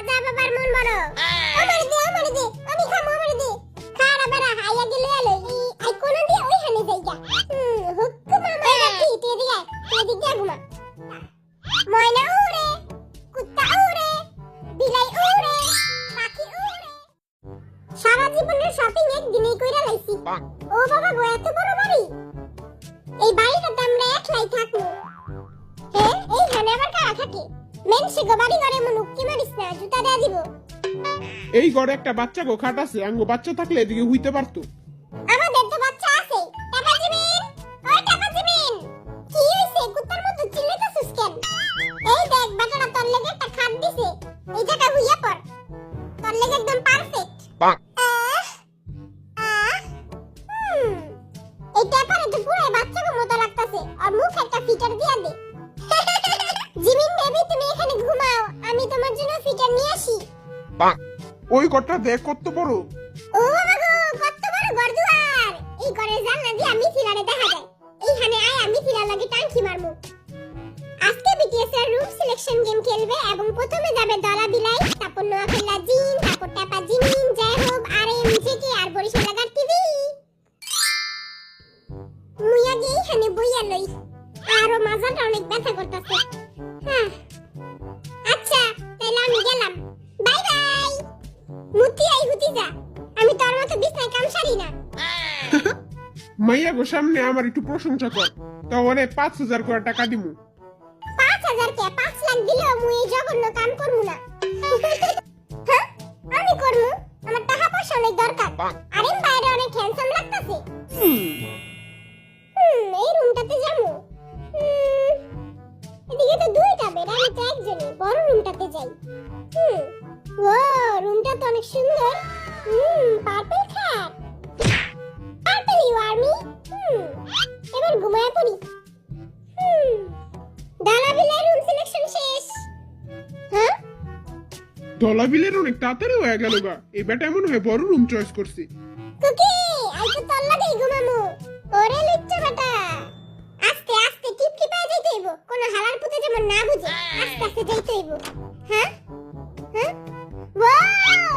যা বাবার মন বড় আমারে দে আমি খামো আমারে দে খাড়া বেড়া হাইয়া গেলে আলো আই কোন দিয়ে ওই হানে যাইগা হুক্কু মামা রাখি তে দিয়া ঘুমা ময়না উড়ে কুত্তা উড়ে বিলাই উড়ে পাখি উড়ে সারা জীবনের শপিং একদিনেই কইরা লাইছি ও বাবা গো এত বড় বাড়ি এই বাড়িটাতে আমরা একলাই থাকবো হ্যাঁ এই হানে আবার কারা থাকে মেনসে গবাড়ি ঘরে মন উক্কি মারিস না জুতা দেয়া দিব এই ঘরে একটা বাচ্চা গো খাট আছে আঙ্গো বাচ্চা থাকলে এদিকে হইতে পারতো আমাদের তো বাচ্চা আছে টাকা দিবেন ওই টাকা দিবেন কি হইছে কুত্তার মতো চিল্লাইতাছিস কেন এই দেখ বাটাটা তোর লাগি একটা খাট দিছে এই জায়গা হইয়া পড় তোর লাগি একদম পারফেক্ট এই ট্যাপারে তো পুরো বাচ্চাকে মতো লাগতাছে আর মুখ একটা ফিটার দিয়া দে জিমিন বেবি তুমি এখানে ঘুমাও আমি তোমার জন্য ফিটার নিয়ে আসি ওই ঘরটা দেখ কত বড় ও বাবা গো কত বড় ঘরদুয়ার এই ঘরের জানলা দিয়ে আমি ফিলারে দেখা যায় এইখানে আয় আমি ফিলার লাগি টাঙ্কি মারমু আজকে বিটিএস এর রুম সিলেকশন গেম খেলবে এবং প্রথমে যাবে দলা বিলাই তারপর নোয়াখালী জিন তারপর টাপা জিমিন জয় হোক আর এম জেকে আর বরিশাল লাগার টিভি মুইয়া গেই এখানে বইয়া লই আরো মাজাটা অনেক ব্যথা করতেছে হ্যাঁ আচ্ছা তাহলে আমি গেলাম বাই বাই মুতি আই হুতি যা আমি তোর মতো বিছনায় কাম সারি না মাইয়া গো সামনে আমার একটু প্রশংসা কর তাহলে 5000 করে টাকা দিমু 5000 কে 5 লাখ দিলেও মুই এই জঘন্য কাম করমু না হ্যাঁ আমি করমু আমার টাকা পয়সা অনেক দরকার আরে বাইরে অনেক হ্যান্ডসাম লাগতাছে এই রুমটাতে যাবো এদিকে তো দুইটা বেড আমি তো একজনই বড় রুমটাতে যাই ও রুমটা তো অনেক সুন্দর পার্পল খাট পার্পল ইউ আর মি এবার ঘুমায় পড়ি ডালাবিলের রুম সিলেকশন শেষ হ্যাঁ দলাবিলের অনেক তাড়াতাড়ি হয়ে গেল গা এই বেটা এমন হয় বড় রুম চয়েস করছি কুকি আই তো তোর লাগেই ঘুমামু ওরে লুচ্চা বেটা আস্তে আস্তে টিপটি পায়ে যাইতে হইব কোন হালার পুতে যেমন না বুঝে আস্তে আস্তে যাইতে হইব হ্যাঁ হ্যাঁ ওয়াও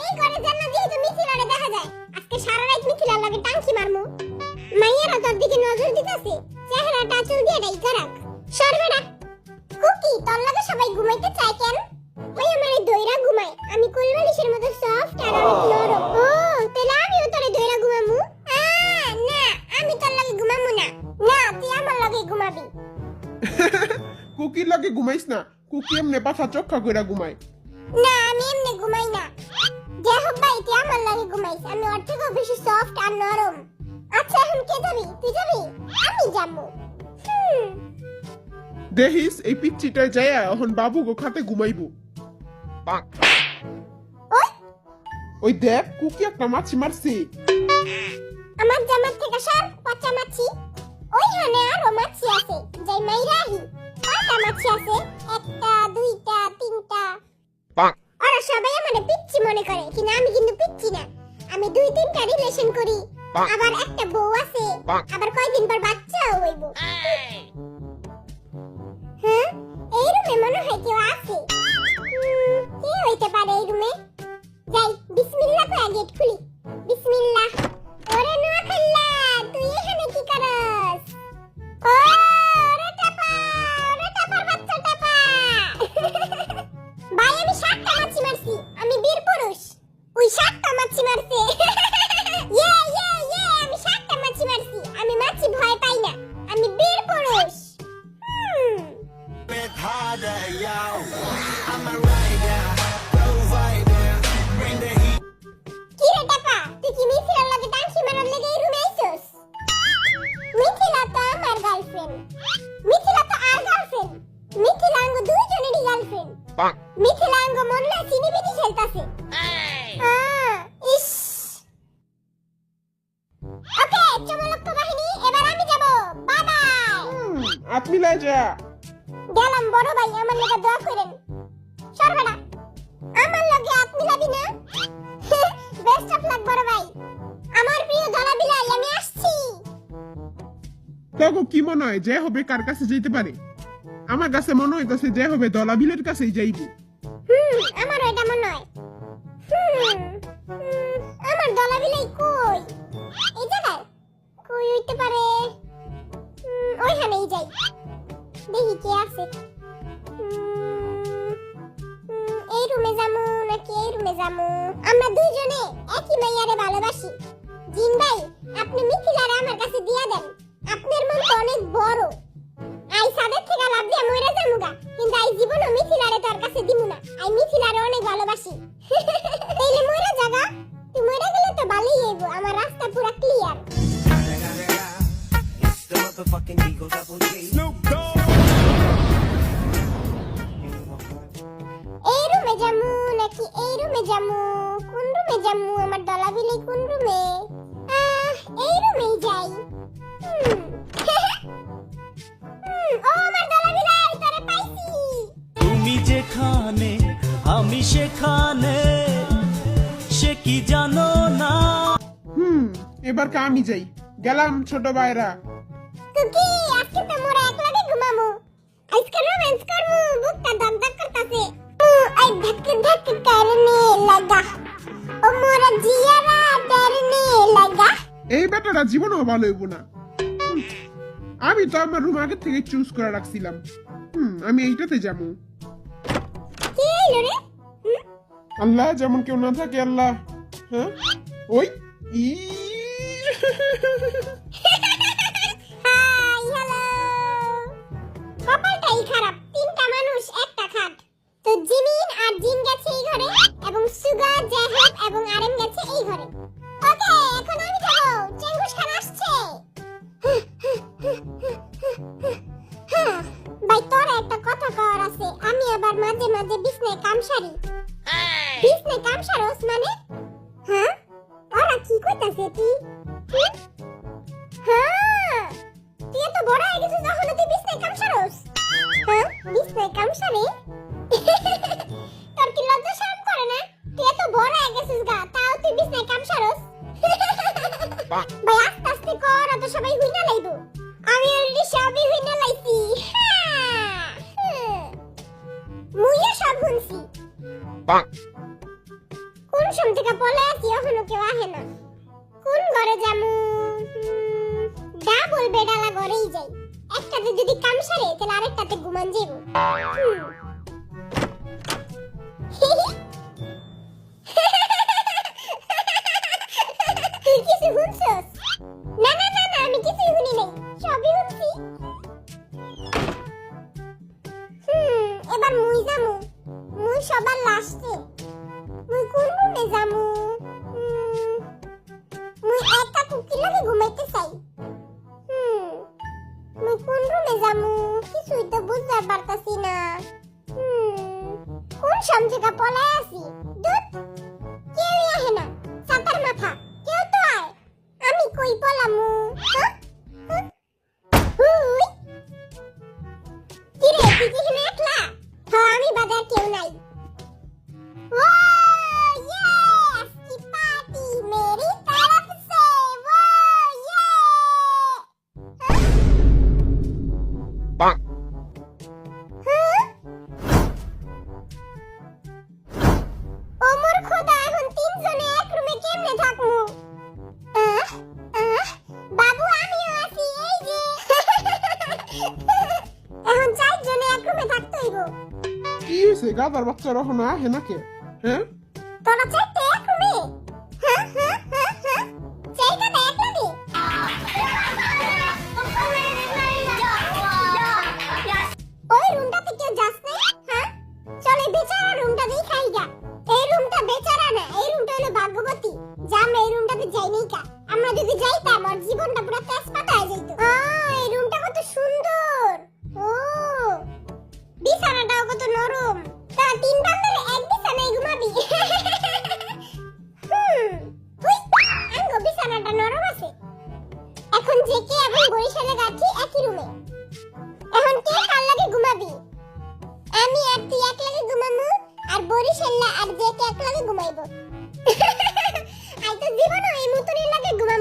এই ঘরে জান্নাত দিয়ে তো মিথিলারে দেখা যায় আজকে সারা রাত মিথিলার লাগে টাঙ্কি মারমু মাইয়ারা তোর দিকে নজর দিতাছে চেহারাটা চুল দিয়ে ডাইকা রাখ সরবেনা কুকি তোর লাগে সবাই ঘুমাইতে চায় কেন ওই আমারে দইরা ঘুমায় আমি কোলবালিশের মতো সফট আর অনেক নরম ও তাহলে আমিও তোরে দইরা ঘুমামু না আমি তোর লাগে ঘুমামু না না তুই আমার লাগে ঘুমাবি কুকির লাগে ঘুমাইস না কুকি এমনি পাছা চক্কা কইরা ঘুমায় না আমি এমনি ঘুমাই না যে হোক ভাই তুই আমার লাগে ঘুমাইস আমি ওর থেকেও বেশি সফট আর নরম আচ্ছা এখন কে যাবি তুই যাবি আমি যাবো দেখিস এই পিচ্চিটায় যায়া এখন বাবু গো খাতে ঘুমাইবো ওই ওই দেখ কুকি একটা মাছি মারছে আমার জামার থেকে সর পচা মাছি ওইখানে আরো মাছি আছে যাই মাইরাহি কয়টা মাছি আছে একটা দুইটা তিনটা ওরা সবাই আমারে পিচ্চি মনে করে কিন্তু আমি কিন্তু পিচ্চি না আমি দুই তিনটা রিলেশন করি আবার একটা বউ আছে আবার কয়দিন পর বাচ্চাও হইব হ্যাঁ এই রুমে মনে হয় কেউ আছে কে হইতে পারে এই রুমে যাই বিসমিল্লাহ কয়ে গেট খুলি বিসমিল্লাহ ওরে নোয়াখাল্লা তুই এখানে কি করস ওরে টাপার বাচ্চা টাপা ভাই আমি 7টা মাছি মারছি আমি বীর পুরুষ ওই 7টা মাছি মারছে ইয়ে আমি 7টা মাছি মারছি আমি মাছি ভয় পাই না আমি বীর পুরুষ কি রে টাপা তুই কি মিথিলার লাগে টাঙ্কি মারার লেগে এই রুমে আইছস মিথিলা তো আমার গার্লফ্রেন্ড মিথিলা তো আর গার্লফ্রেন্ড মিথিলা আঙ্গ দুইজনেরই গার্লফ্রেন্ড মিথিলা আঙ্গ মনলে চিনিবিটি খেলতাছে ইস ওকে চমলক্ষ বাহিনী এবার আমি যাব বাই বাই আপনি লাই যা গেলাম বড় ভাই আমার লাগা দোয়া করেন সরবেনা আমার লগে আপনি যাবি না বেস্ট অফ লাক বড় ভাই আমার প্রিয় দলা বিলাই আমি আসছি তগো কি মনে হয় যে হবে কার কাছে যেতে পারে আমার কাছে মনে হইতাছে যে হবে দলাবিলের কাছেই যাইবো আমারও যামু আমরা দুইজনে একই মাইয়ারে ভালোবাসি জিন ভাই আপনি মিথিলারে আমার কাছে দিয়া দেন আপনার মন তো অনেক বড় আই সাদের থেকে লাভ দিয়া মইরা যামুগা কিন্তু আই জীবনও মিথিলারে তোর কাছে দিমু না আই মিথিলারে অনেক ভালোবাসি তাইলে মইরা জাগা তুই মইরা গেলে তো ভালোই হইব আমার রাস্তা পুরো clear It's the motherfucking Eagle Double G. Snoop Dogg. এই রুমে যামু নাকি এই রুমে যামু কোন রুমে যামু আমার দলাবিলে কোন রুমে এই রুমেই যাই ও আমার দলাবিলে তোরে পাইছি তুমি যেখানে আমি সেখানে সে কি জানো না এবার কা আমি যাই গেলাম ছোট ভাইরা কুকি আজকে তো মোরা একলাগে ঘুমামু আজকে রোম্যান্স করমু বুকটা দগদগ করতাছে আই ধক ধক করনে লাগা ও মোরা জিয়ারা ডরনে লাগা এই ব্যাটাটা জীবনও ভালো হইব না আমি তো আমার রুম আগে থেকে চুজ করে রাখছিলাম আমি এইটাতে যাবো কি হইলো রে আল্লাহ যেমন কেউ না থাকে আল্লাহ হ্যাঁ ওই ই হাই হ্যালো কপালটাই খারাপ তিনটা মানুষ একটা খাট তো জিমিন আর জিন গেছে এই ঘরে এবং সুগা জাহেব এবং আরেম গেছে এই ঘরে ওকে এখন আমি যাবো চেঙ্গুস খান আসছে ভাই তোর একটা কথা কওয়ার আছে আমি আবার মাঝে মাঝে বিছনায় কাম সারি বিছনায় কাম সারস মানে হ্যাঁ ওরা কি কইতাছে তুই হ্যাঁ তুই তো বড় হয়ে গেছিস যখন তুই বিছনায় কাম সারস হ্যাঁ বিছনায় কাম সারি তোর কি লজ্জা শরম করে না তুই তো বড় হয়ে গেছিস গা তাও তুই বিছনায় কাম সারস ভাই আস্তে আস্তে কর তো সবাই হুইনা লাইবো আমি অলরেডি সবই হুইনা লাইছি মুইও সব হুনছি কোন সম থেকে পলে আছি এখনো কেউ আহে না কোন ঘরে যামু ডাবল বেডালা ঘরেই যাই একটাতে যদি কাম সারে তাহলে আরেকটাতে ঘুমান যাইবো তুই কিছু শুনছস না না না না আমি কিছুই শুনি নাই সবই শুনছি এবার মুই যামু মুই সবার লাস্টে মুই কোন রুমে যামু মুই একা কুকি লাগে ঘুমাইতে চাই মুই কোন রুমে যামু কিছুই তো বুঝতে পারতাছি না কোন সমঝেকা পলায় আছি দুধ কেউই আহে না সাতার মাথা কেউ তো আয় আমি কই পলামু হুই কিরে তুই কি এখানে একলা হ্যাঁ আমি বাদে আর কেউ নাই वो यस की पार्टी मेरी तरफ से वो ये ওমর খোদা এখন তিনজনে এক রুমে কেমনে থাকমু বাবু আমিও আছি এই যে এখন চারজনে এক রুমে থাকতে হইব কি হয়েছে গাদার বাচ্চারা এখনো আহে নাকি হ্যাঁ তোরা চাইতে এক রুমে চাইতে এক রুমে ওই রুমটাতে কেউ যাস না হ্যাঁ চলে বেচারা রুমটা দিয়ে খাই গা এই রুমটা বেচারা না এই রুমটা হলো ভাগ্যবতী যা আমরা এই রুমটাতে যাই নাই কা আমরা যদি যাইতাম আমার জীবনটা পুরো তেজপাতা হয়ে যেত এই রুমটা কত সুন্দর ও বিছানাটাও কত নরম তা তিন বান্ধবী এক বিছানায় ঘুমাবি উই আঙ্গো বিছানাটা নরম আছে এখন যে কে এবং বরিশালে গাছি একই রুমে এখন কে কার লাগে ঘুমাবি আমি আর তুই এক লাগে ঘুমামু আর বরিশাল্লা আর যে কে এক লাগে ঘুমাইবো আই তো জীবন এই মুতুনির লাগে ঘুমাই